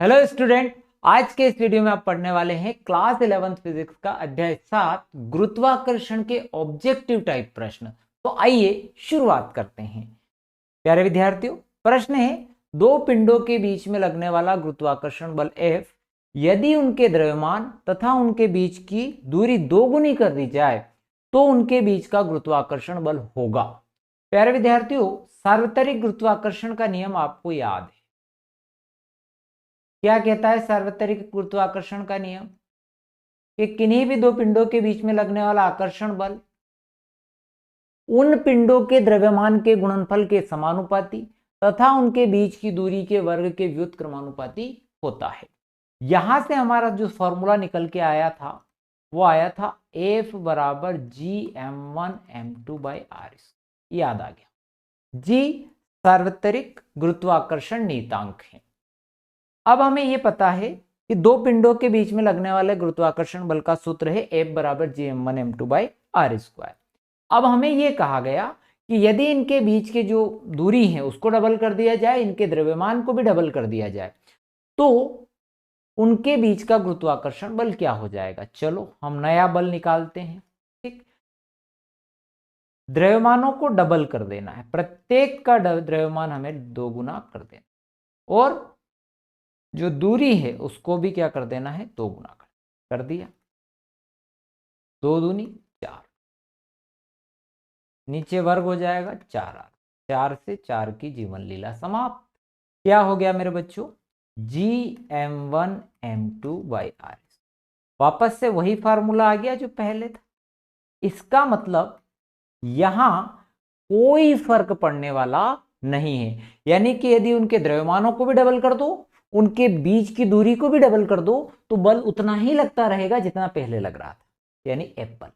Hello student, आज के इस वीडियो में आप पढ़ने वाले हैं क्लास 11th फिजिक्स का अध्याय 7 गुरुत्वाकर्षण के ऑब्जेक्टिव टाइप प्रश्न। तो आइए शुरुआत करते हैं। प्यारे विद्यार्थियों, प्रश्न है दो पिंडों के बीच में लगने वाला गुरुत्वाकर्षण बल F यदि उनके द्रव्यमान तथा उनके बीच की दूरी दोगुनी कर दी जाए तो उनके बीच का गुरुत्वाकर्षण बल होगा। प्यारे विद्यार्थियों, सार्वत्रिक गुरुत्वाकर्षण का नियम आपको याद है। क्या कहता है सार्वत्रिक गुरुत्वाकर्षण का नियम? कि किन्हीं भी दो पिंडों के बीच में लगने वाला आकर्षण बल उन पिंडों के द्रव्यमान के गुणनफल के समानुपाती तथा उनके बीच की दूरी के वर्ग के व्युत्क्रमानुपाती होता है। यहां से हमारा जो फॉर्मूला निकल के आया था वो आया था F बराबर G m1m2/r। याद आ गया। G सार्वत्रिक गुरुत्वाकर्षण नियतांक है। अब हमें यह पता है कि दो पिंडों के बीच में लगने वाले गुरुत्वाकर्षण बल का सूत्र है F बराबर Gm1m2/r²। अब हमें यह कहा गया कि यदि इनके बीच के जो दूरी है उसको डबल कर दिया जाए, इनके द्रव्यमान को भी डबल कर दिया जाए, तो उनके बीच का गुरुत्वाकर्षण बल क्या हो जाएगा। चलो हम नया बल निकालते हैं। ठीक, द्रव्यमानों को डबल कर देना है, प्रत्येक का द्रव्यमान हमें दोगुना कर देना और जो दूरी है उसको भी क्या कर देना है, दोगुना कर दिया। 2 दूनी 4, नीचे वर्ग हो जाएगा 4r। 4 से 4 की जीवन लीला समाप्त। क्या हो गया मेरे बच्चों, Gm1m2/r। वापस से वही फार्मूला आ गया जो पहले था। इसका मतलब यहां कोई फर्क पड़ने वाला नहीं है, यानी कि यदि उनके द्रव्यमानों को भी डबल कर दो, उनके बीच की दूरी को भी डबल कर दो, तो बल उतना ही लगता रहेगा जितना पहले लग रहा था, यानी F बल।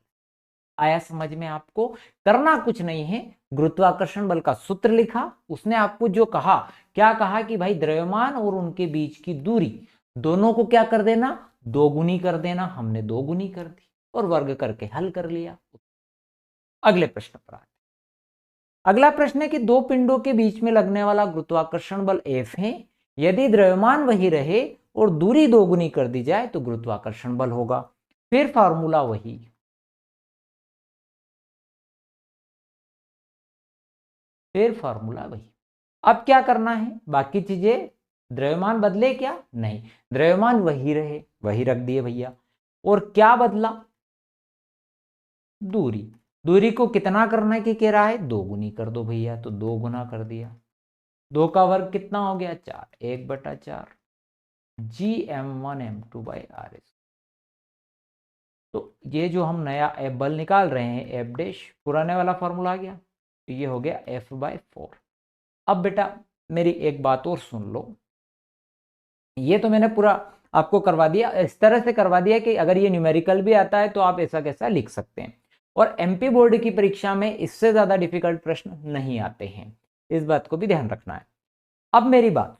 आया समझ में? आपको करना कुछ नहीं है, गुरुत्वाकर्षण बल का सूत्र लिखा, उसने आपको जो कहा, क्या कहा कि भाई द्रव्यमान और उनके बीच की दूरी दोनों को क्या कर देना, दोगुनी कर देना। हमने दोगुनी कर दी और वर्ग करके हल कर लिया। अगले प्रश्न पर आते। अगला प्रश्न है कि दो पिंडों के बीच में लगने वाला गुरुत्वाकर्षण बल F है, यदि द्रव्यमान वही रहे और दूरी दोगुनी कर दी जाए तो गुरुत्वाकर्षण बल होगा। फिर फार्मूला वही, फिर फॉर्मूला वही। अब क्या करना है, बाकी चीजें, द्रव्यमान बदले क्या? नहीं, द्रव्यमान वही रहे, वही रख दिए भैया। और क्या बदला? दूरी। दूरी को कितना करना की कह रहा है, दोगुनी कर दो भैया, तो 2 गुना कर दिया। 2 का वर्ग कितना हो गया, 4, 1/4 Gm1m2/r। तो ये जो हम नया F बल निकाल रहे हैं, F डैश, पुराने वाला फॉर्मूला आ गया, तो ये हो गया F/4। अब बेटा मेरी एक बात और सुन लो, ये तो मैंने पूरा आपको करवा दिया, इस तरह से करवा दिया कि अगर ये न्यूमेरिकल भी आता है तो आप ऐसा कैसा लिख सकते हैं, और एमपी बोर्ड की परीक्षा में इससे ज्यादा डिफिकल्ट प्रश्न नहीं आते हैं, इस बात को भी ध्यान रखना है। अब मेरी बात,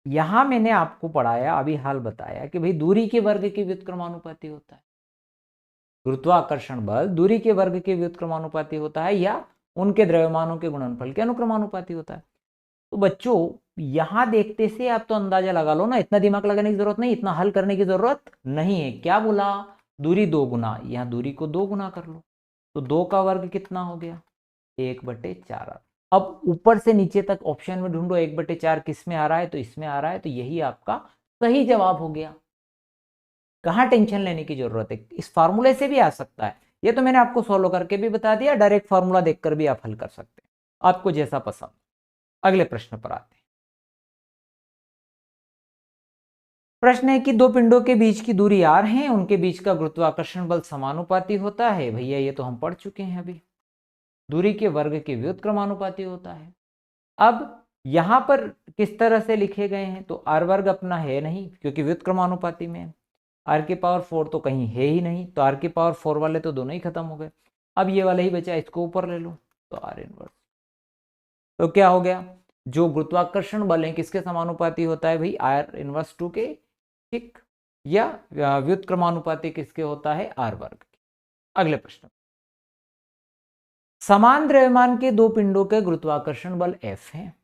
यहां मैंने आपको पढ़ाया, अभी हाल बताया कि भाई दूरी के वर्ग के व्युत्क्रमानुपाती होता है। गुरुत्वाकर्षण बल दूरी के वर्ग के व्युत्क्रमानुपाती होता है या उनके द्रव्यमानों के गुणनफल के अनुक्रमानुपाती होता है। तो बच्चों यहां देखते से आप तो अंदाजा लगा लो ना, इतना दिमाग लगाने की जरूरत नहीं, इतना हल करने की जरूरत नहीं है। क्या बोला, दूरी 2 गुना, यहां दूरी को 2 गुना कर लो, तो 2 का वर्ग कितना हो गया, 1/4। अब ऊपर से नीचे तक ऑप्शन में ढूंढो 1/4 किस में आ रहा है, तो इसमें आ रहा है, तो यही आपका सही जवाब हो गया। कहां टेंशन लेने की जरूरत है, इस फार्मूले से भी आ सकता है। ये तो मैंने आपको सोल्व करके भी बता दिया, डायरेक्ट फार्मूला देखकर भी आप हल कर सकते हैं, आपको जैसा पसंद। अगले प्रश्न पर आते हैं। प्रश्न है कि दो पिंडों के बीच की दूरी r है, उनके बीच का गुरुत्वाकर्षण बल समानुपाती होता है। भैया ये तो हम पढ़ चुके हैं अभी, दूरी के वर्ग के व्युत्क्रमानुपाती होता है। अब यहां पर किस तरह से लिखे गए हैं, तो r वर्ग अपना है नहीं क्योंकि व्युत्क्रमानुपाती में है, r⁴ तो कहीं है ही नहीं, तो r⁴ वाले तो दोनों ही खत्म हो गए। अब ये वाला ही बचा, इसको ऊपर ले लो, तो r इनवर्स। तो क्या हो गया, जो गुरुत्वाकर्षण बल है किसके समानुपाती होता है भाई, r⁻² के। ठीक, या व्युत्क्रमानुपाती किसके होता है, r वर्ग। अगले प्रश्न, समान द्रव्यमान के दो पिंडों के गुरुत्वाकर्षण बल F है,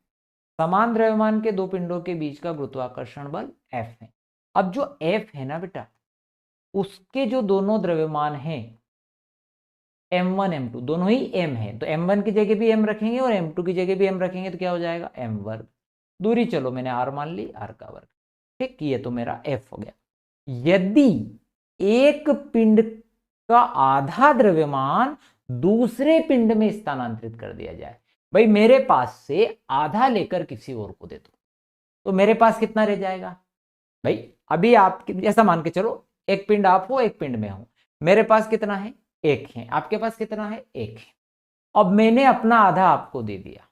समान द्रव्यमान के दो पिंडों के बीच का गुरुत्वाकर्षण बल F है। अब जो F है ना बेटा, उसके जो दोनों द्रव्यमान हैं m1 m2 दोनों ही m है, तो m1 की जगह भी m रखेंगे और m2 की जगह भी m रखेंगे तो क्या हो जाएगा m वर्ग। दूरी चलो मैंने r मान ली, r का वर्ग। ठीक, ये तो मेरा f हो गया। यदि एक पिंड का आधा द्रव्यमान दूसरे पिंड में स्थानांतरित कर दिया जाए, भाई मेरे पास से आधा लेकर किसी और को दे दो, तो मेरे पास कितना रह जाएगा भाई। अभी आप ऐसा मान के चलो, एक पिंड आप हो, एक पिंड में हो, मेरे पास कितना है एक है, आपके पास कितना है एक है। अब मैंने अपना आधा आपको दे दिया,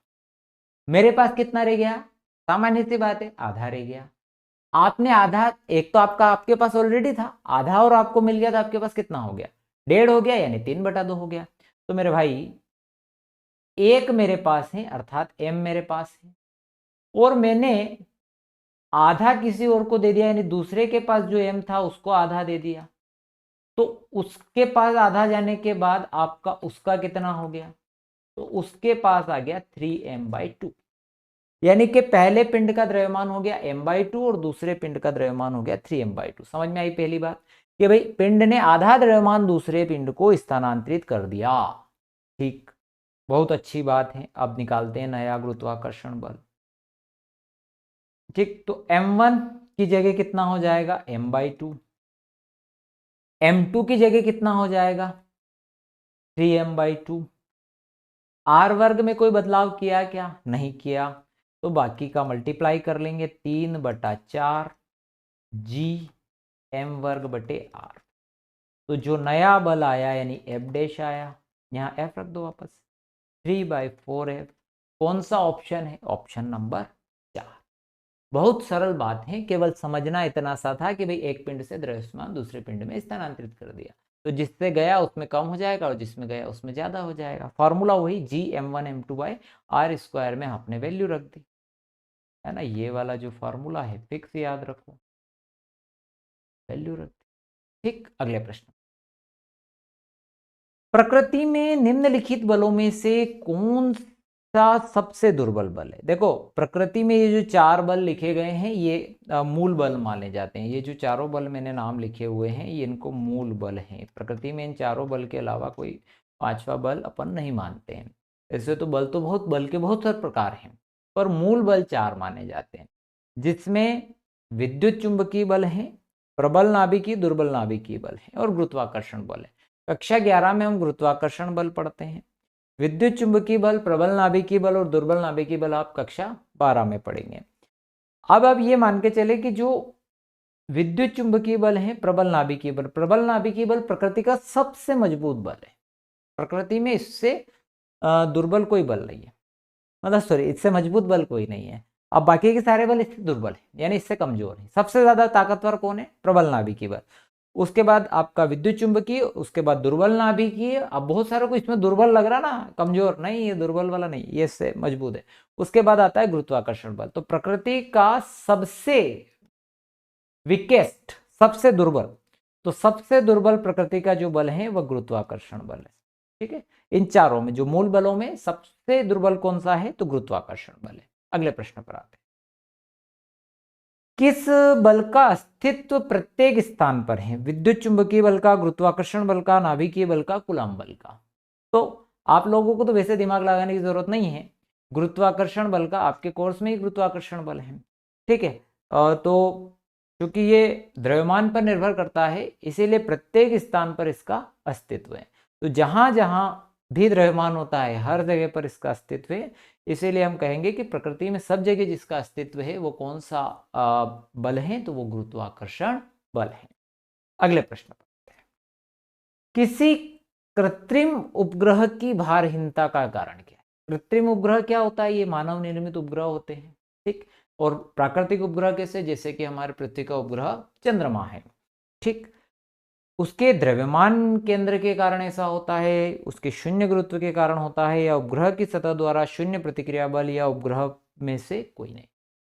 मेरे पास कितना रह गया, सामान्य सी बात है आधा रह गया। आपने आधा, एक तो आपका आपके पास ऑलरेडी था आधा और आपको मिल गया, तो आपके पास कितना हो गया 1.5 हो गया, यानी 3/2 हो गया। तो मेरे भाई एक मेरे पास है अर्थात m मेरे पास है, और मैंने आधा किसी और को दे दिया, यानी दूसरे के पास जो m था उसको आधा दे दिया, तो उसके पास आधा जाने के बाद आपका उसका कितना हो गया, तो उसके पास आ गया 3m/2, यानी कि पहले पिंड का द्रव्यमान हो गया m/2 और दूसरे पिंड का द्रव्यमान हो गया 3m/2। समझ में आई पहली बात कि भाई पिंड ने आधा द्रव्यमान दूसरे पिंड को स्थानांतरित कर दिया। ठीक, बहुत अच्छी बात है। अब निकालते हैं नया गुरुत्वाकर्षण बल। ठीक, तो m1 की जगह कितना हो जाएगा m/2, m2 की जगह कितना हो जाएगा 3m/2। r वर्ग में कोई बदलाव किया क्या, नहीं किया, तो बाकी का मल्टीप्लाई कर लेंगे 3/4 g m वर्ग बटे r। तो जो नया बल आया यानी F डैश आया, यहाँ F रख दो वापस, 3/4F। कौन सा ऑप्शन है, ऑप्शन नंबर 4। बहुत सरल बात है, केवल समझना इतना सा था कि भाई एक पिंड से द्रव्यमान दूसरे पिंड में स्थानांतरित कर दिया, तो जिससे गया उसमें कम हो जाएगा और जिसमें गया उसमें ज्यादा हो जाएगा। फॉर्मूला वही g m1 m2/r² में आपने वैल्यू रख दी है ना। ये वाला जो फॉर्मूला है फिक्स याद रखो, वैल्यू रख दी। ठीक, अगले प्रश्न। प्रकृति में निम्नलिखित बलों में से कौन सा सबसे दुर्बल बल है। देखो प्रकृति में ये जो 4 बल लिखे गए हैं ये मूल बल माने जाते हैं। ये जो चारों बल मैंने नाम लिखे हुए हैं ये इनको मूल बल हैं। प्रकृति में इन चारों बल के अलावा कोई 5वां बल अपन नहीं मानते हैं। ऐसे तो बल के बहुत सारे प्रकार हैं, पर मूल बल 4 माने जाते हैं, जिसमें विद्युत चुंबकीय बल है, प्रबल नाभिकीय दुर्बल नाभिकीय बल है और गुरुत्वाकर्षण बल है। कक्षा 11 में हम गुरुत्वाकर्षण बल पढ़ते हैं। विद्युत चुंबकीय बल, प्रबल नाभिकीय बल और दुर्बल नाभिकीय बल आप कक्षा 12 में पढ़ेंगे। अब आप ये मान के चले कि जो विद्युत चुंबकीय बल है, प्रबल नाभिकीय बल प्रकृति का सबसे मजबूत बल है। प्रकृति में इससे दुर्बल कोई बल नहीं है, मतलब सॉरी इससे मजबूत बल कोई नहीं है। अब बाकी के सारे बल इससे दुर्बल है, यानी इससे कमजोर है। सबसे ज्यादा ताकतवर कौन है, प्रबल नाभिकीय बल, उसके बाद आपका विद्युत चुंबकीय, उसके बाद दुर्बल नाभिकीय। अब बहुत सारे को इसमें दुर्बल लग रहा ना, कमजोर नहीं, ये दुर्बल वाला नहीं, ये इससे मजबूत है। उसके बाद आता है गुरुत्वाकर्षण बल। तो प्रकृति का सबसे वीकेस्ट, सबसे दुर्बल, तो सबसे दुर्बल प्रकृति का जो बल है वह गुरुत्वाकर्षण बल है। ठीक है, इन चारों में जो मूल बलों में सबसे दुर्बल कौन सा है, तो गुरुत्वाकर्षण बल है। अगले प्रश्न पर आते हैं। किस बल का अस्तित्व प्रत्येक स्थान पर है, विद्युत चुंबकीय बल का, गुरुत्वाकर्षण बल का, नाभिकीय बल का, कूलॉम बल का। तो आप लोगों को तो वैसे दिमाग लगाने की जरूरत नहीं है, गुरुत्वाकर्षण बल का आपके कोर्स में ही गुरुत्वाकर्षण बल है। ठीक है, तो क्योंकि ये द्रव्यमान पर निर्भर करता है इसीलिए प्रत्येक स्थान पर इसका अस्तित्व है। तो जहां जहां भी द्रव्यमान होता है हर जगह पर इसका अस्तित्व है। इसीलिए हम कहेंगे कि प्रकृति में सब जगह जिसका अस्तित्व है वो कौन सा बल है, तो वो गुरुत्वाकर्षण बल है। अगले प्रश्न पर किसी कृत्रिम उपग्रह की भारहीनता का कारण क्या है। कृत्रिम उपग्रह क्या होता है, ये मानव निर्मित उपग्रह होते हैं। ठीक, और प्राकृतिक उपग्रह कैसे, जैसे कि हमारे पृथ्वी का उपग्रह चंद्रमा है। ठीक, उसके द्रव्यमान केंद्र के कारण ऐसा होता है, उसके शून्य गुरुत्व के कारण होता है, या उपग्रह की सतह द्वारा शून्य प्रतिक्रिया बल, या उपग्रह में से कोई नहीं।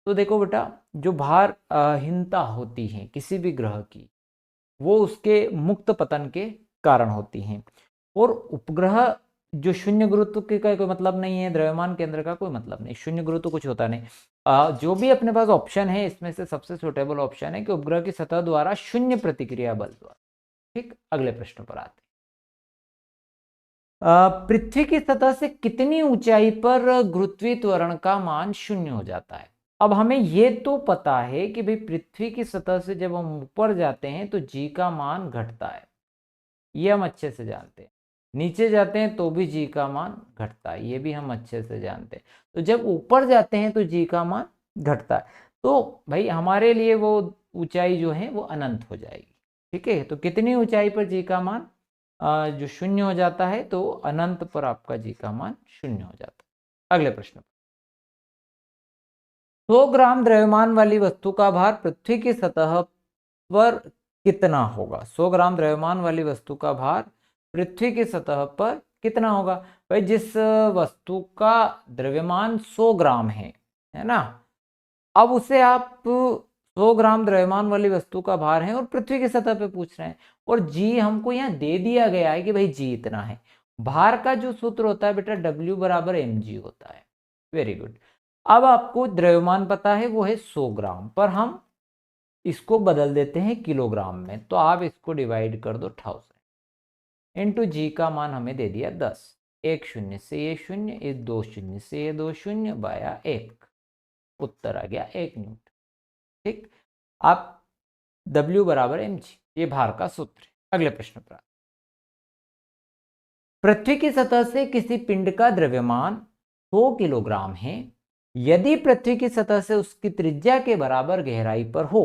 तो देखो बेटा, जो भारहीनता होती है किसी भी ग्रह की, वो उसके मुक्त पतन के कारण होती हैं। और उपग्रह जो शून्य गुरुत्व का कोई मतलब नहीं है, द्रव्यमान केंद्र का कोई मतलब नहीं, शून्य गुरुत्व कुछ होता नहीं। जो भी अपने पास ऑप्शन है इसमें से सबसे सुटेबल ऑप्शन है कि उपग्रह की सतह द्वारा शून्य प्रतिक्रिया बल द्वारा। ठीक, अगले प्रश्न पर आते हैं। पृथ्वी की सतह से कितनी ऊंचाई पर गुरुत्वीय त्वरण का मान शून्य हो जाता है? अब हमें ये तो पता है कि भाई पृथ्वी की सतह से जब हम ऊपर जाते हैं तो जी का मान घटता है, ये हम अच्छे से जानते हैं। नीचे जाते हैं तो भी जी का मान घटता है, ये भी हम अच्छे से जानते हैं। तो जब ऊपर जाते हैं तो जी का मान घटता है, तो भाई हमारे लिए वो ऊंचाई जो है वो अनंत हो जाएगी। ठीक है, तो कितनी ऊंचाई पर जी का मान जो शून्य हो जाता है, तो अनंत पर आपका जी का मान शून्य हो जाता है। अगले प्रश्न, 100 ग्राम द्रव्यमान वाली वस्तु का भार पृथ्वी की सतह पर कितना होगा? 100 ग्राम द्रव्यमान वाली वस्तु का भार पृथ्वी की सतह पर कितना होगा? भाई जिस वस्तु का द्रव्यमान 100 ग्राम है ना, अब उसे आप 100 ग्राम द्रव्यमान वाली वस्तु का भार है और पृथ्वी की सतह पे पूछ रहे हैं, और जी हमको यहाँ दे दिया गया है कि भाई जी इतना है। भार का जो सूत्र होता है बेटा W बराबर mg होता है। Very good. अब आपको द्रव्यमान पता है वो है 100 ग्राम, पर हम इसको बदल देते हैं किलोग्राम में, तो आप इसको डिवाइड कर दो 1000 इंटू जी का मान हमें दे दिया 10। एक शून्य से ये शून्य, इस दो शून्य से ये दो शून्य, बाया 1, उत्तर आ गया 1 न्यूटन। ठीक, आप W बराबर mg, ये भार का सूत्र है। अगले प्रश्न पर, पृथ्वी की सतह से किसी पिंड का द्रव्यमान 100 किलोग्राम है, यदि पृथ्वी की सतह से उसकी त्रिज्या के बराबर गहराई पर हो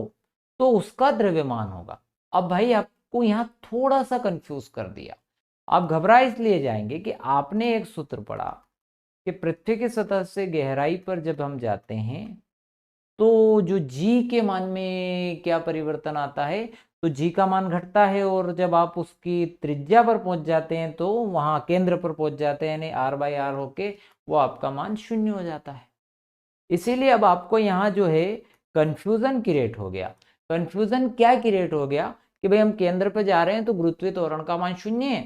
तो उसका द्रव्यमान होगा। अब भाई आपको यहां थोड़ा सा कंफ्यूज कर दिया, आप घबरा इसलिए जाएंगे कि आपने एक सूत्र पढ़ा कि पृथ्वी की सतह से गहराई पर जब हम जाते हैं तो जो जी के मान में क्या परिवर्तन आता है, तो जी का मान घटता है, और जब आप उसकी त्रिज्या पर पहुंच जाते हैं तो वहां केंद्र पर पहुंच जाते हैं, यानी R/R होके वो आपका मान शून्य हो जाता है। इसीलिए अब आपको यहाँ जो है कंफ्यूजन क्रिएट हो गया। कंफ्यूजन क्या क्रिएट हो गया कि भाई हम केंद्र पर जा रहे हैं तो गुरुत्वीय त्वरण का मान शून्य है।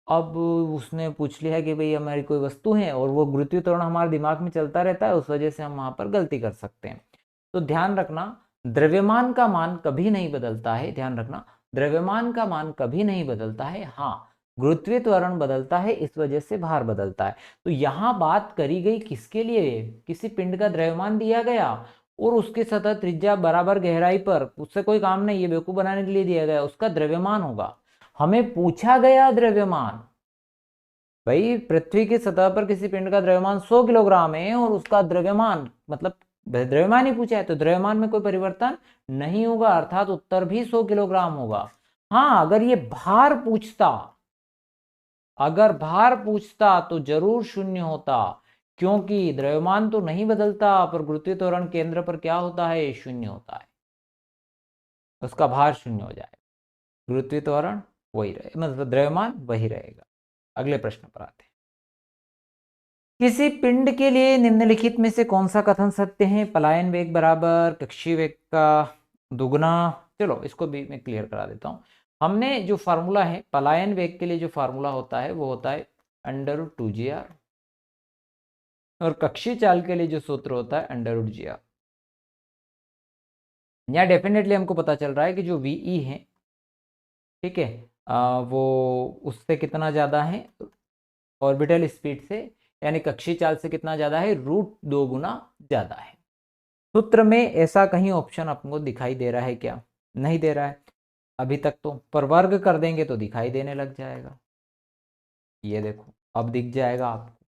अब उसने पूछ लिया कि भाई हमारी कोई वस्तु है और वो गुरुत्वीय त्वरण हमारे दिमाग में चलता रहता है, उस वजह से हम वहां पर गलती कर सकते हैं। तो ध्यान रखना, द्रव्यमान का मान कभी नहीं बदलता है। ध्यान रखना, द्रव्यमान का मान कभी नहीं बदलता है। हाँ, गुरुत्वीय त्वरण बदलता है, इस वजह से भार बदलता है। तो यहाँ बात करी गई किसके लिए? किसी पिंड का द्रव्यमान दिया गया और उसकी सतह त्रिज्या बराबर गहराई पर, उससे कोई काम नहीं, ये बेवकूफ बनाने के लिए दिया गया, उसका द्रव्यमान होगा। हमें पूछा गया द्रव्यमान, भाई पृथ्वी की सतह पर किसी पिंड का द्रव्यमान 100 किलोग्राम है और उसका द्रव्यमान, मतलब द्रव्यमान ही पूछा है तो द्रव्यमान में कोई परिवर्तन नहीं होगा, अर्थात उत्तर भी 100 किलोग्राम होगा। हाँ, अगर ये भार पूछता, अगर भार पूछता तो जरूर शून्य होता, क्योंकि द्रव्यमान तो नहीं बदलता, पर गुरुत्वीय त्वरण केंद्र पर क्या होता है? शून्य होता है, उसका भार शून्य हो जाएगा, गुरुत्वीय त्वरण वही रहे, मतलब द्रव्यमान वही रहेगा। अगले प्रश्न पर आते हैं। किसी पिंड के लिए निम्नलिखित में से कौन सा कथन सत्य है? पलायन वेग बराबर कक्षीय वेग का दुगना। चलो इसको भी मैं क्लियर करा देता हूं। हमने जो फार्मूला है पलायन वेग के लिए, जो फार्मूला होता है वो होता है √2gr, और कक्षीय चाल के लिए जो सूत्र होता है √gr। यहाँ डेफिनेटली हमको पता चल रहा है कि जो वी है, ठीक है, वो उससे कितना ज़्यादा है ऑर्बिटल स्पीड से, यानी कक्षीय चाल से कितना ज़्यादा है? √2 गुना ज़्यादा है। सूत्र में ऐसा कहीं ऑप्शन आपको दिखाई दे रहा है क्या? नहीं दे रहा है अभी तक तो, पर वर्ग कर देंगे तो दिखाई देने लग जाएगा। ये देखो अब दिख जाएगा आपको,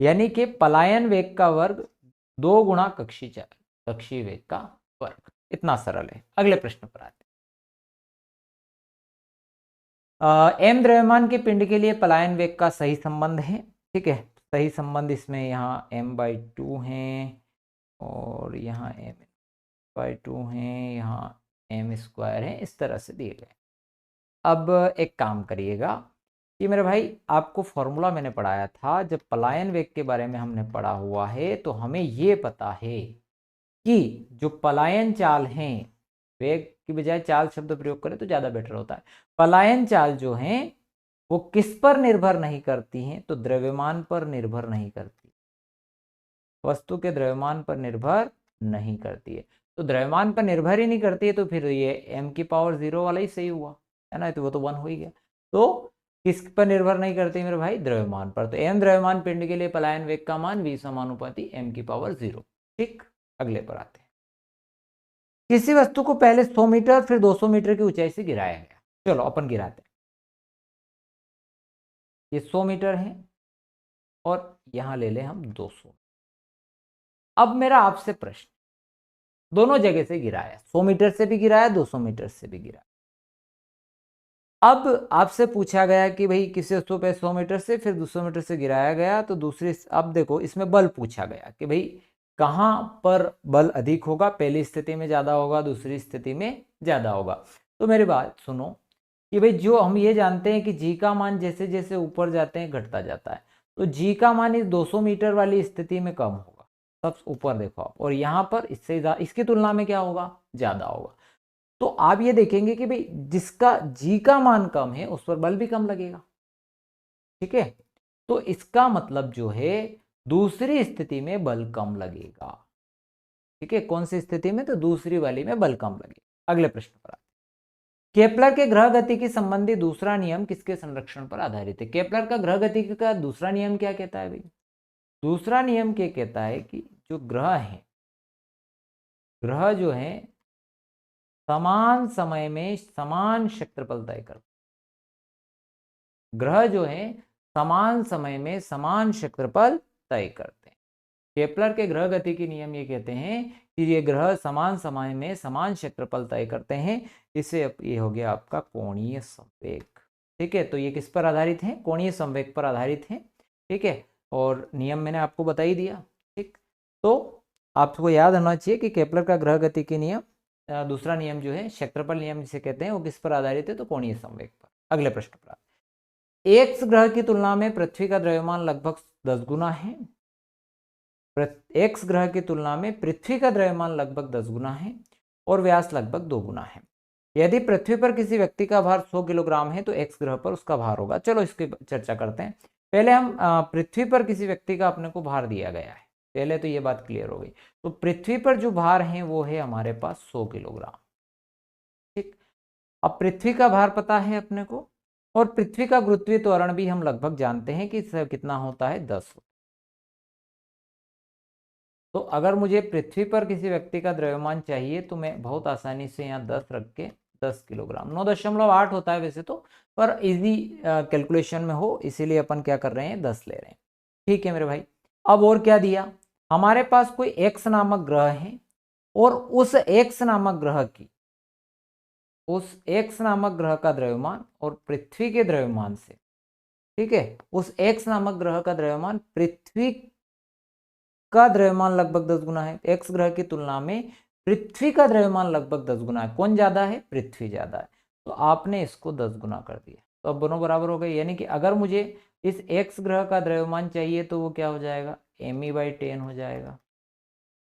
यानी कि पलायन वेग का वर्ग 2 गुना कक्षीय चाल, कक्षीय वेग का वर्ग। इतना सरल है। अगले प्रश्न पर आते हैं। m द्रव्यमान के पिंड के लिए पलायन वेग का सही संबंध है। ठीक है, सही संबंध इसमें यहाँ m/2 है और यहाँ m/2 है, यहाँ m² है, इस तरह से दिए गए। अब एक काम करिएगा कि मेरे भाई आपको फॉर्मूला मैंने पढ़ाया था, जब पलायन वेग के बारे में हमने पढ़ा हुआ है तो हमें ये पता है कि जो पलायन चाल हैं, वेग की बजाय चाल शब्द प्रयोग करें तो ज़्यादा बेटर होता है। पलायन चाल जो हैं वो किस पर निर्भर नहीं करती हैं? तो द्रव्यमान पर निर्भर नहीं करती, वस्तु के द्रव्यमान पर निर्भर नहीं करती है। तो द्रव्यमान पर निर्भर ही नहीं करती है, तो फिर ये m⁻0 वाला ही सही हुआ, है ना, तो वो तो 1 हो ही गया। तो किस पर निर्भर नहीं करती मेरे भाई? द्रव्यमान पर। तो m द्रव्यमान पिंड के लिए पलायन वेग का मान v समानुपाती m⁻0। ठीक, अगले पर आते हैं। किसी वस्तु को पहले 100 मीटर फिर 200 मीटर की ऊंचाई से गिराया गया। चलो अपन गिराते हैं। ये 100 मीटर है और यहां ले ले हम 200। अब मेरा आपसे प्रश्न, दोनों जगह से गिराया, 100 मीटर से भी गिराया, 200 मीटर से भी गिराया। अब आपसे पूछा गया कि भाई किसी वस्तु पे 100 मीटर से फिर 200 मीटर से गिराया गया, तो दूसरी, अब देखो इसमें बल पूछा गया कि भाई कहां पर बल अधिक होगा, पहली स्थिति में ज्यादा होगा, दूसरी स्थिति में ज्यादा होगा। तो मेरी बात सुनो कि भाई जो हम ये जानते हैं कि जी का मान जैसे जैसे ऊपर जाते हैं घटता जाता है, तो जी का मान इस 200 मीटर वाली स्थिति में कम होगा, सब ऊपर देखो आप, और यहाँ पर इससे इसकी तुलना में क्या होगा? ज्यादा होगा। तो आप ये देखेंगे कि भाई जिसका जी का मान कम है उस पर बल भी कम लगेगा। ठीक है, तो इसका मतलब जो है दूसरी स्थिति में बल कम लगेगा। ठीक है, कौन सी स्थिति में? तो दूसरी वाली में बल कम लगेगा। अगले प्रश्न पर आते हैं। केपलर के ग्रह गतिकी संबंधी दूसरा नियम किसके संरक्षण पर आधारित है? केपलर का ग्रह गतिकी का दूसरा नियम क्या कहता है भाई? दूसरा नियम क्या कहता है कि जो ग्रह है, ग्रह जो है समान समय में समान क्षेत्रफल तय करते, ग्रह जो है समान समय में समान क्षेत्रफल तय करते हैं। केपलर के ग्रह गति के नियम ये कहते हैं कि ये ग्रह समान समय में समान क्षेत्रफल तय करते हैं। इससे ये हो गया आपका कोणीय संवेग। ठीक है, तो ये किस पर आधारित है? कोणीय संवेग पर आधारित है। ठीक है, और नियम मैंने आपको बता ही दिया। ठीक, तो आपको याद होना चाहिए कि केपलर का ग्रह गति के नियम, दूसरा नियम जो है क्षेत्रफल नियम जिसे कहते हैं, वो किस पर आधारित है? तो कोणीय संवेग पर। अगले प्रश्न पर, एक्स ग्रह की तुलना में पृथ्वी का द्रव्यमान लगभग 10 गुना है। एक्स ग्रह की तुलना में पृथ्वी का द्रव्यमान लगभग 10 गुना है और व्यास लगभग 2 गुना है। यदि पृथ्वी पर किसी व्यक्ति का भार 100 किलोग्राम है तो एक्स ग्रह पर उसका भार होगा। चलो इसकी चर्चा करते हैं। पहले हम पृथ्वी पर किसी व्यक्ति का अपने को भार दिया गया है, पहले तो ये बात क्लियर हो गई। तो पृथ्वी पर जो भार है वो है हमारे पास 100 किलोग्राम। ठीक, अब पृथ्वी का भार पता है अपने को, और पृथ्वी का गुरुत्वीय त्वरण भी हम लगभग जानते हैं कि कितना होता है, 10। तो अगर मुझे पृथ्वी पर किसी व्यक्ति का द्रव्यमान चाहिए तो मैं बहुत आसानी से यहाँ 10 रख के 10 किलोग्राम, 9.8 होता है वैसे तो, पर इजी कैलकुलेशन में हो इसीलिए अपन क्या कर रहे हैं, 10 ले रहे हैं। ठीक है मेरे भाई, अब और क्या दिया हमारे पास? कोई एक्स नामक ग्रह है और उस एक्स नामक ग्रह की, उस एक्स नामक ग्रह का द्रव्यमान और पृथ्वी के द्रव्यमान से, ठीक है, उस एक्स नामक ग्रह का द्रव्यमान पृथ्वी का द्रव्यमान लगभग 10 गुना है। एक्स ग्रह की तुलना में पृथ्वी का द्रव्यमान लगभग 10 गुना है। कौन ज्यादा है? पृथ्वी ज्यादा है। तो आपने इसको 10 गुना कर दिया, तो अब दोनों बराबर हो गए। यानी कि अगर मुझे इस एक्स ग्रह का द्रव्यमान चाहिए तो वो क्या हो जाएगा? me/10 हो जाएगा।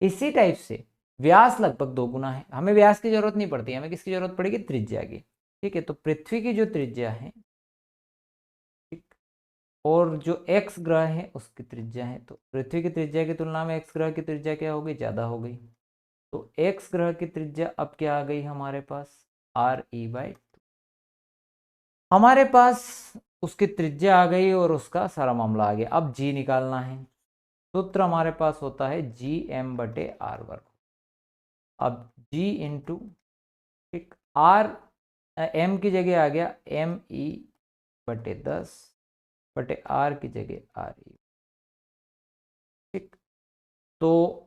इसी टाइप से व्यास लगभग 2 गुना है। हमें व्यास की जरूरत नहीं पड़ती, हमें किसकी जरूरत पड़ेगी? त्रिज्या की। ठीक है, तो पृथ्वी की जो त्रिज्या है, और जो एक्स ग्रह है उसकी त्रिज्या है, तो पृथ्वी की त्रिज्या की तुलना में एक्स ग्रह की त्रिज्या क्या हो गई? ज़्यादा हो गई। तो एक्स ग्रह की त्रिज्या अब क्या आ गई हमारे पास? RE/2। हमारे पास उसकी त्रिज्या आ गई और उसका सारा मामला आ गया। अब जी निकालना है। सूत्र हमारे पास होता है GM/R²। अब जी इंटू, ठीक, आर, एम की जगह आ गया ME/10/R की जगह RE। ठीक, तो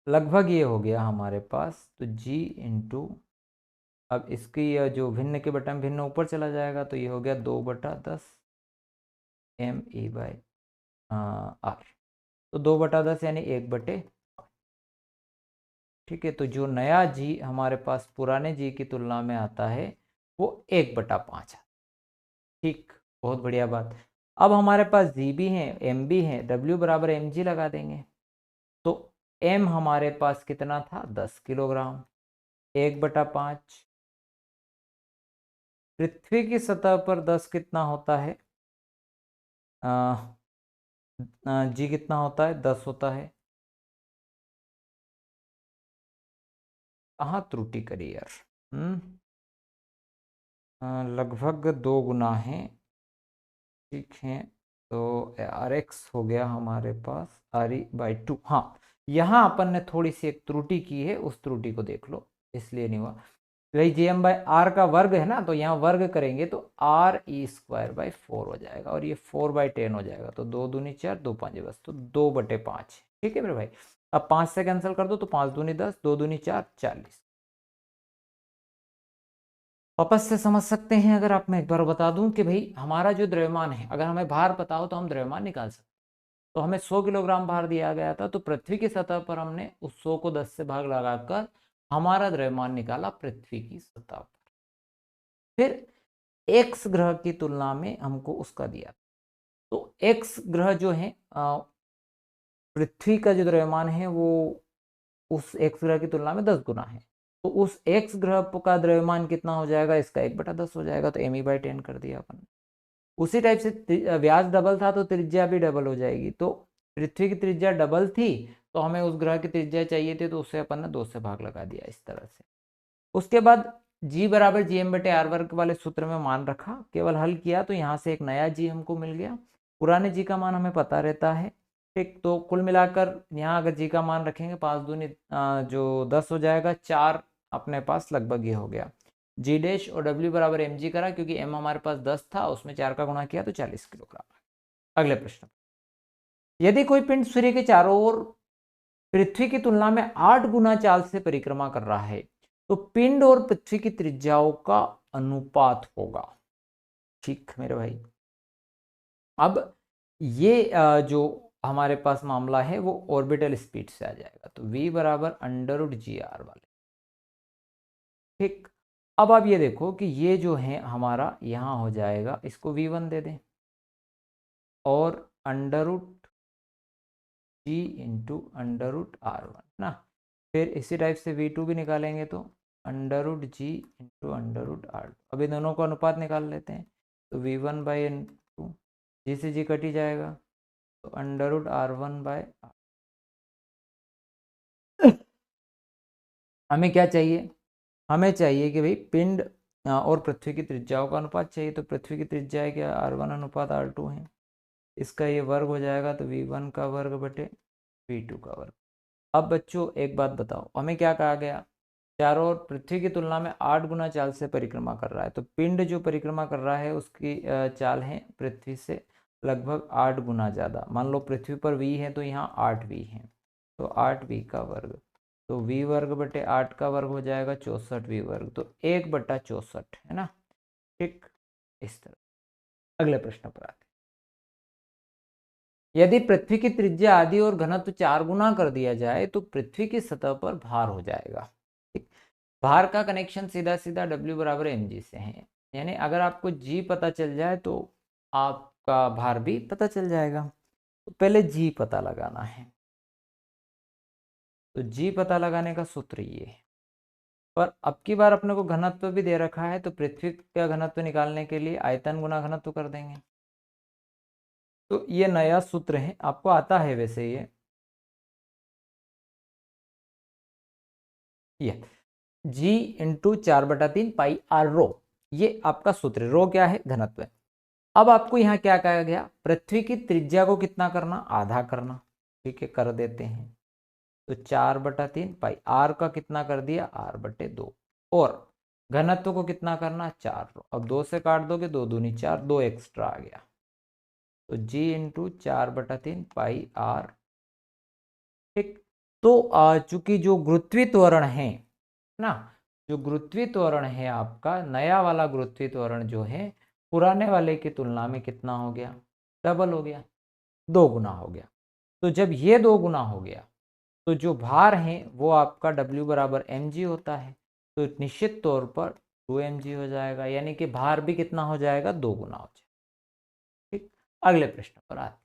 लगभग ये हो गया हमारे पास। तो जी इंटू, अब इसकी जो भिन्न के बटन भिन्न ऊपर चला जाएगा तो ये हो गया 2/10 ME/R। तो 2/10 यानी 1/। ठीक है, तो जो नया जी हमारे पास पुराने जी की तुलना में आता है वो 1/5 है। ठीक, बहुत बढ़िया बात। अब हमारे पास जी भी है, एम भी है, W बराबर mg लगा देंगे। तो m हमारे पास कितना था? 10 किलोग्राम। 1/5 पृथ्वी की सतह पर 10 कितना होता है, जी कितना होता है, 10 होता है। कहाँ त्रुटि करी यार, लगभग 2 गुना है, ठीक है। तो आर एक्स हो गया हमारे पास आर ई बाई 2। हाँ, यहाँ अपन ने थोड़ी सी एक त्रुटि की है, उस त्रुटि को देख लो, इसलिए नहीं हुआ। वही जी एम बाई आर का वर्ग है ना, तो यहाँ वर्ग करेंगे तो आर ई स्क्वायर बाई 4 हो जाएगा, और ये 4/10 हो जाएगा। तो 2 दूनी 4, 2 5 बस, तो 2/5, ठीक है मेरे भाई। अब 5 से कैंसिल कर दो, तो 5 दूनी 10, 2 दूनी 4, 40। वापस से समझ सकते हैं, अगर आप, मैं एक बार बता दूं कि भाई हमारा जो द्रव्यमान है, अगर हमें भार पता हो तो हम द्रव्यमान निकाल सकते हैं। तो हमें 100 किलोग्राम भार दिया गया था, तो पृथ्वी की सतह पर हमने उस 100 को 10 से भाग लगाकर हमारा द्रव्यमान निकाला पृथ्वी की सतह पर। फिर एक्स ग्रह की तुलना में हमको उसका दिया, तो एक्स ग्रह जो है, पृथ्वी का जो द्रव्यमान है वो उस एक्स ग्रह की तुलना में 10 गुना है। तो उस एक्स ग्रह का द्रव्यमान कितना हो जाएगा, इसका 1/10 हो जाएगा। तो me/10 कर दिया अपन। उसी टाइप से व्यास डबल था तो त्रिज्या भी डबल हो जाएगी। तो पृथ्वी की त्रिज्या डबल थी, तो हमें उस ग्रह की त्रिज्या चाहिए थी, तो उससे अपन ने 2 से भाग लगा दिया, इस तरह से। उसके बाद जी बराबर gm/r² वाले सूत्र में मान रखा, केवल हल किया, तो यहाँ से एक नया जी हमको मिल गया। पुराने जी का मान हमें पता रहता है, ठीक। तो कुल मिलाकर यहाँ अगर जी का मान रखेंगे, 5 दूनी जो 10 हो जाएगा, 4 अपने पास लगभग ये हो गया। जी डैश और डब्ल्यू बराबर एम जी करा, क्योंकि एम हमारे पास 10 था, उसमें 4 का गुणा किया तो 40 किलोग्राम। अगले प्रश्न, यदि कोई पिंड सूर्य के चारों ओर पृथ्वी की तुलना में 8 गुना चाल से परिक्रमा कर रहा है, तो पिंड और पृथ्वी की त्रिज्याओं का अनुपात होगा, ठीक मेरे भाई। अब ये जो हमारे पास मामला है वो ऑर्बिटल स्पीड से आ जाएगा, तो v बराबर √gr वाले, ठीक। अब आप ये देखो कि ये जो है हमारा यहाँ हो जाएगा, इसको v1 दे दें, और √g इंटू √r1 ना। फिर इसी टाइप से v2 भी निकालेंगे, तो √g इंटू √r2। अब इन दोनों को अनुपात निकाल लेते हैं, तो v1/2, जी से जी कट ही जाएगा, तो √r1/r। हमें क्या चाहिए, हमें चाहिए कि भाई पिंड और पृथ्वी की त्रिज्याओं का अनुपात चाहिए। तो पृथ्वी की त्रिज्या है क्या, r1 अनुपात r2 है, इसका ये वर्ग हो जाएगा, तो v1 का वर्ग बटे v2 का वर्ग। अब बच्चों एक बात बताओ, हमें क्या कहा गया, चारों ओर पृथ्वी की तुलना में 8 गुना चाल से परिक्रमा कर रहा है। तो पिंड जो परिक्रमा कर रहा है उसकी चाल है पृथ्वी से लगभग 8 गुना ज़्यादा। मान लो पृथ्वी पर v है, तो यहाँ 8v है, तो 8v का वर्ग, तो v वर्ग बटे 8 का वर्ग हो जाएगा 64v वर्ग, तो 1/64 है ना, ठीक। इस तरह अगले प्रश्न पर आते, यदि पृथ्वी की त्रिज्या आदि और घनत्व 4 गुना कर दिया जाए, तो पृथ्वी की सतह पर भार हो जाएगा, ठीक। भार का कनेक्शन सीधा सीधा W बराबर mg से है, यानी अगर आपको g पता चल जाए तो आपका भार भी पता चल जाएगा। तो पहले g पता लगाना है, तो g पता लगाने का सूत्र ये है। पर अब की बार अपने को घनत्व भी दे रखा है, तो पृथ्वी का घनत्व निकालने के लिए आयतन गुना घनत्व कर देंगे। तो ये नया सूत्र है, आपको आता है वैसे ये जी इंटू 4/3 पाई आर रो, ये आपका सूत्र है। रो क्या है, घनत्व है। अब आपको यहाँ क्या कहा गया, पृथ्वी की त्रिज्या को कितना करना, आधा करना, ठीक है, कर देते हैं। तो 4/3 पाई, आर का कितना कर दिया, r/2, और घनत्व को कितना करना, 4 रो। अब 2 से काट दोगे, 2 दूनी 4, 2 एक्स्ट्रा आ गया, तो g इंटू 4/3 पाई r, ठीक। तो चूंकि जो गुरुत्वीय त्वरण है ना, जो गुरुत्वीय त्वरण है आपका, नया वाला गुरुत्वीय त्वरण जो है पुराने वाले की तुलना में कितना हो गया, डबल हो गया, 2 गुना हो गया। तो जब ये 2 गुना हो गया, तो जो भार है वो आपका W बराबर mg होता है, तो निश्चित तौर पर 2mg हो जाएगा, यानी कि भार भी कितना हो जाएगा, 2 गुना हो जाएगा, ठीक। अगले प्रश्न पर आते,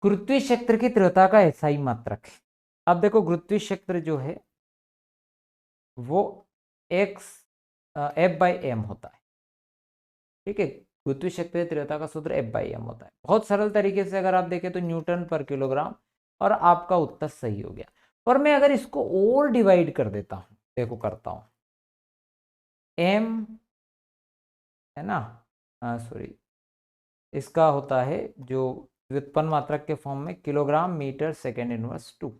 गुरुत्वीय क्षेत्र की तीव्रता का ऐसा ही मात्रक है। अब देखो गुरुत्वीय क्षेत्र जो है वो x F/m होता है। ठीक है, गुरुत्वीय क्षेत्रीय तीव्रता का सूत्र F/m होता है। बहुत सरल तरीके से अगर आप देखें तो न्यूटन पर किलोग्राम, और आपका उत्तर सही हो गया। और मैं अगर इसको और डिवाइड कर देता हूं, देखो करता हूं, m है ना, सॉरी, इसका होता है जो व्युत्पन्न मात्रक के फॉर्म में किलोग्राम मीटर सेकेंड इनवर्स 2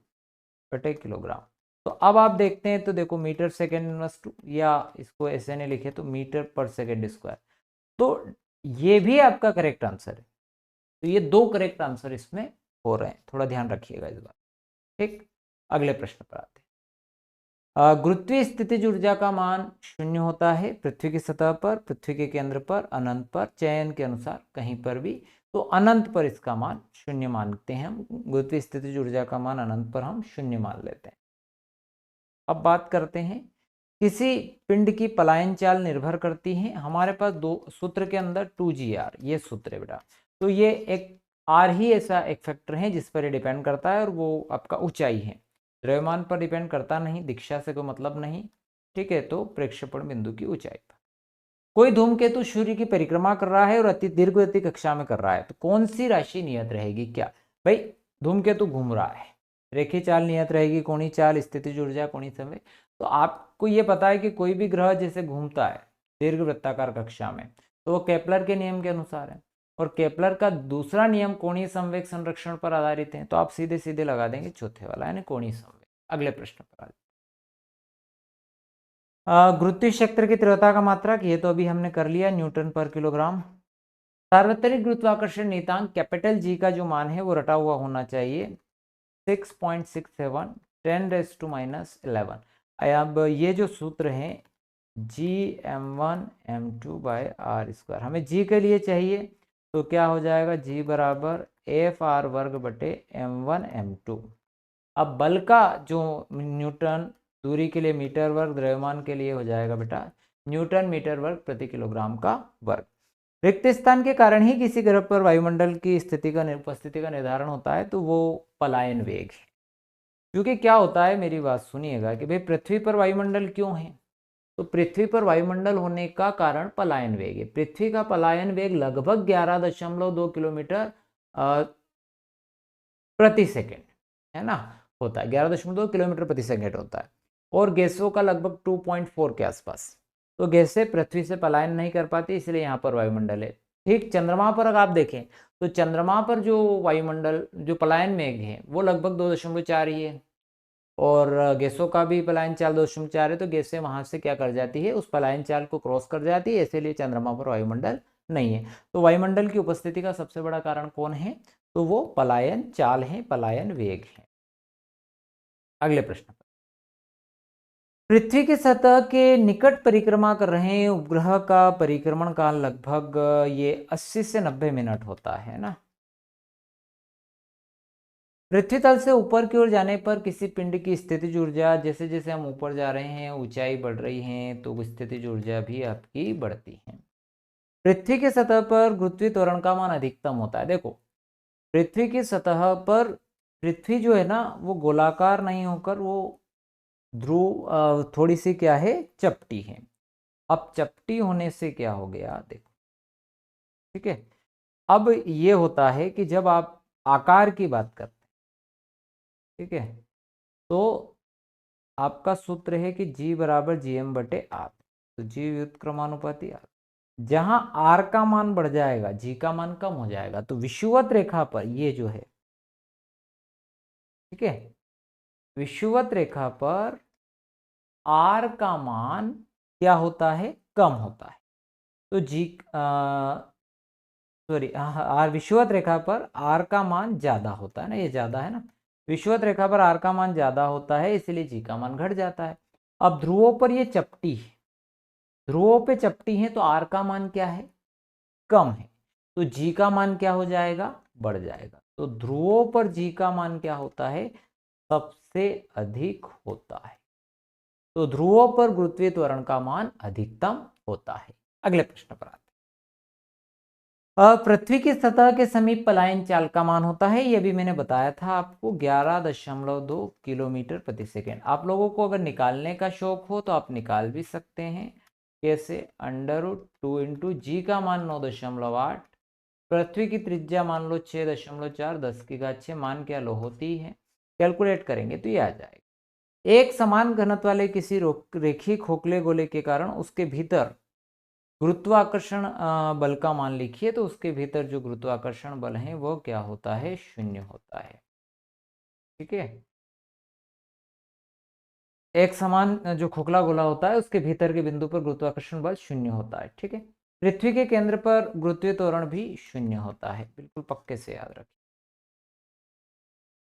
बटे किलोग्राम। तो अब आप देखते हैं तो देखो मीटर सेकेंड इनवर्स 2, या इसको ऐसे नहीं लिखे तो मीटर पर सेकेंड स्क्वायर, तो ये भी आपका करेक्ट आंसर है। तो ये 2 करेक्ट आंसर इसमें हो रहे हैं, थोड़ा ध्यान रखिएगा इस बात। ठीक, अगले प्रश्न पर आते हैं। गुरुत्वीय स्थितिज ऊर्जा का मान 0 होता है पृथ्वी की सतह पर, पृथ्वी के केंद्र पर, अनंत पर, चयन के अनुसार कहीं पर भी। तो अनंत पर इसका मान 0 मानते हैं हम, गुरुत्वीय स्थितिज ऊर्जा का मान अनंत पर हम 0 मान लेते हैं। अब बात करते हैं, किसी पिंड की पलायन चाल निर्भर करती है, हमारे पास दो सूत्र के अंदर 2gr ये सूत्र है बेटा। तो ये एक आर ही ऐसा एक फैक्टर है जिस पर ये डिपेंड करता है, और वो आपका ऊंचाई है, द्रव्यमान पर डिपेंड करता नहीं, दिशा से कोई मतलब नहीं। ठीक है, तो प्रेक्षेपण बिंदु की ऊंचाई पर। कोई धूमकेतु सूर्य की परिक्रमा कर रहा है और अति दीर्घ गति कक्षा में कर रहा है, तो कौन सी राशि नियत रहेगी? क्या भाई, धूमकेतु घूम रहा है, रेखीय चाल नियत रहेगी, कोणीय चाल, स्थितिज ऊर्जा, कोणीय समय। तो आपको ये पता है कि कोई भी ग्रह जैसे घूमता है दीर्घ वृत्ताकार कक्षा में, तो वो केपलर के नियम के अनुसार है, और केपलर का दूसरा नियम कोणीय संवेग संरक्षण पर आधारित है। तो आप सीधे सीधे लगा देंगे चौथे वाला, यानी कोणीय संवेग। अगले प्रश्न पर गुरुत्वीय क्षेत्र की तीव्रता का मात्रक, ये तो अभी हमने कर लिया, न्यूटन पर किलोग्राम। सार्वत्रिक गुरुत्वाकर्षण नियतांक कैपिटल जी का जो मान है वो रटा हुआ होना चाहिए 6.67 10⁻11। अब ये जो सूत्र है Gm1m2/r², हमें g के लिए चाहिए, तो क्या हो जाएगा, g बराबर F r² बटे m1m2। अब बल का जो न्यूटन, दूरी के लिए मीटर वर्ग, द्रव्यमान के लिए हो जाएगा बेटा न्यूटन मीटर वर्ग प्रति किलोग्राम का वर्ग। रिक्त स्थान के कारण ही किसी ग्रह पर वायुमंडल की स्थिति का उपस्थिति का निर्धारण होता है, तो वो पलायन वेग है। क्योंकि क्या होता है, मेरी बात सुनिएगा, कि भाई पृथ्वी पर वायुमंडल क्यों है, तो पृथ्वी पर वायुमंडल होने का कारण पलायन वेग है। पृथ्वी का पलायन वेग लगभग 11.2 किलोमीटर प्रति सेकेंड है ना, होता है 11.2 किलोमीटर प्रति सेकेंड होता है, और गैसों का लगभग 2.4 के आसपास। तो गैसें पृथ्वी से पलायन नहीं कर पाती, इसलिए यहाँ पर वायुमंडल है। ठीक, चंद्रमा पर अगर आप देखें तो चंद्रमा पर जो वायुमंडल, जो पलायन वेग है वो लगभग 2.4 ही है, और गैसों का भी पलायन चाल 2.4 है, तो गैसें वहां से क्या कर जाती है, उस पलायन चाल को क्रॉस कर जाती है, इसीलिए चंद्रमा पर वायुमंडल नहीं है। तो वायुमंडल की उपस्थिति का सबसे बड़ा कारण कौन है, तो वो पलायन चाल है, पलायन वेग है। अगले प्रश्न पर, पृथ्वी की सतह के निकट परिक्रमा कर रहे उपग्रह का परिक्रमण काल लगभग ये 80 से 90 मिनट होता है ना। पृथ्वी तल से ऊपर की ओर जाने पर किसी पिंड की स्थितिज ऊर्जा, जैसे जैसे हम ऊपर जा रहे हैं, ऊंचाई बढ़ रही है, तो स्थितिज ऊर्जा भी आपकी बढ़ती है। पृथ्वी की सतह पर गुरुत्वीय त्वरण का मान अधिकतम होता है। देखो, पृथ्वी की सतह पर पृथ्वी जो है ना वो गोलाकार नहीं होकर वो ध्रुव थोड़ी सी क्या है, चपटी है। अब चपटी होने से क्या हो गया, देखो, ठीक है, अब ये होता है कि जब आप आकार की बात करते हैं, ठीक है, तो आपका सूत्र है कि G बराबर Gm/r, तो G व्युत्क्रमानुपाती r। जहां r का मान बढ़ जाएगा G का मान कम हो जाएगा, तो विषुवत रेखा पर ये जो है, ठीक है, विषुवत रेखा पर r का मान क्या होता है, कम होता है। तो G सॉरी r विषुवत रेखा पर r का मान ज्यादा होता है ना, ये ज्यादा है ना, विषुवत रेखा पर r का मान ज्यादा होता है, इसलिए G का मान घट जाता है। अब ध्रुवों पर ये चपटी है, ध्रुवों पे चपटी है, तो r का मान क्या है, कम है, तो G का मान क्या हो जाएगा, बढ़ जाएगा। तो ध्रुवों पर G का मान क्या होता है, सबसे अधिक होता है। तो ध्रुवों पर गुरुत्वीय त्वरण का मान अधिकतम होता है। अगले प्रश्न पर आते हैं। पृथ्वी की सतह के समीप पलायन चाल का मान होता है, यह भी मैंने बताया था आपको, 11.2 किलोमीटर प्रति सेकेंड। आप लोगों को अगर निकालने का शौक हो तो आप निकाल भी सकते हैं, कैसे, √2 इंटू जी का मान 9.8, पृथ्वी की त्रिज्या मान लो 6.4, 10⁻6 मान क्या लो होती है, कैलकुलेट करेंगे तो ये आ जाएगा। एक समान घनत्व वाले किसी रेखीय खोखले गोले के कारण उसके भीतर गुरुत्वाकर्षण बल का मान लिखिए, तो उसके भीतर जो गुरुत्वाकर्षण बल है वो क्या होता है, 0 होता है। ठीक है, एक समान जो खोखला गोला होता है उसके भीतर के बिंदु पर गुरुत्वाकर्षण बल 0 होता है। ठीक है, पृथ्वी के केंद्र पर गुरुत्वीय त्वरण भी 0 होता है, बिल्कुल पक्के से याद रखिए।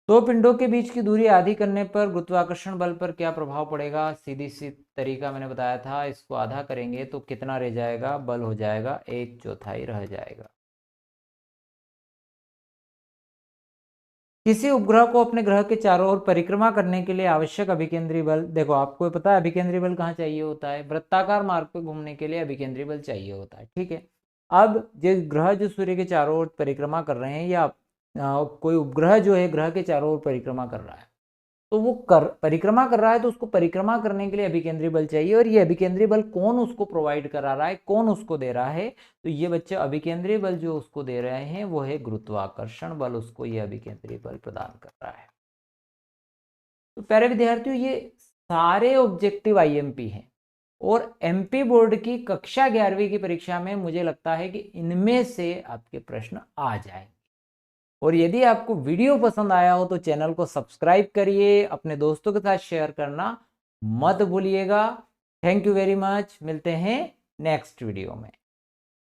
दो पिंडों के बीच की दूरी आधी करने पर गुरुत्वाकर्षण बल पर क्या प्रभाव पड़ेगा, सीधी सी तरीका मैंने बताया था, इसको आधा करेंगे तो कितना रह जाएगा, बल हो जाएगा 1/4 रह जाएगा। किसी उपग्रह को अपने ग्रह के चारों ओर परिक्रमा करने के लिए आवश्यक अभिकेंद्री बल, देखो आपको पता है अभिकेंद्री बल कहाँ चाहिए होता है, वृत्ताकार मार्ग पर घूमने के लिए अभिकेंद्री बल चाहिए होता है। ठीक है, अब जो ग्रह जो सूर्य के चारों ओर परिक्रमा कर रहे हैं, या कोई उपग्रह जो है ग्रह के चारों ओर परिक्रमा कर रहा है, तो वो परिक्रमा कर रहा है, तो उसको परिक्रमा करने के लिए अभिकेंद्री बल चाहिए, और ये अभिकेंद्री बल कौन उसको प्रोवाइड करा रहा है, कौन उसको दे रहा है, तो ये बच्चे अभिकेंद्री बल जो उसको दे रहे हैं वो है गुरुत्वाकर्षण बल, उसको ये अभिकेंद्री बल प्रदान कर रहा है। तो प्यारे विद्यार्थियों, ये सारे ऑब्जेक्टिव आईएमपी हैं, और एमपी बोर्ड की कक्षा 11वीं की परीक्षा में मुझे लगता है कि इनमें से आपके प्रश्न आ जाएंगे। और यदि आपको वीडियो पसंद आया हो तो चैनल को सब्सक्राइब करिए, अपने दोस्तों के साथ शेयर करना मत भूलिएगा। थैंक यू वेरी मच, मिलते हैं नेक्स्ट वीडियो में।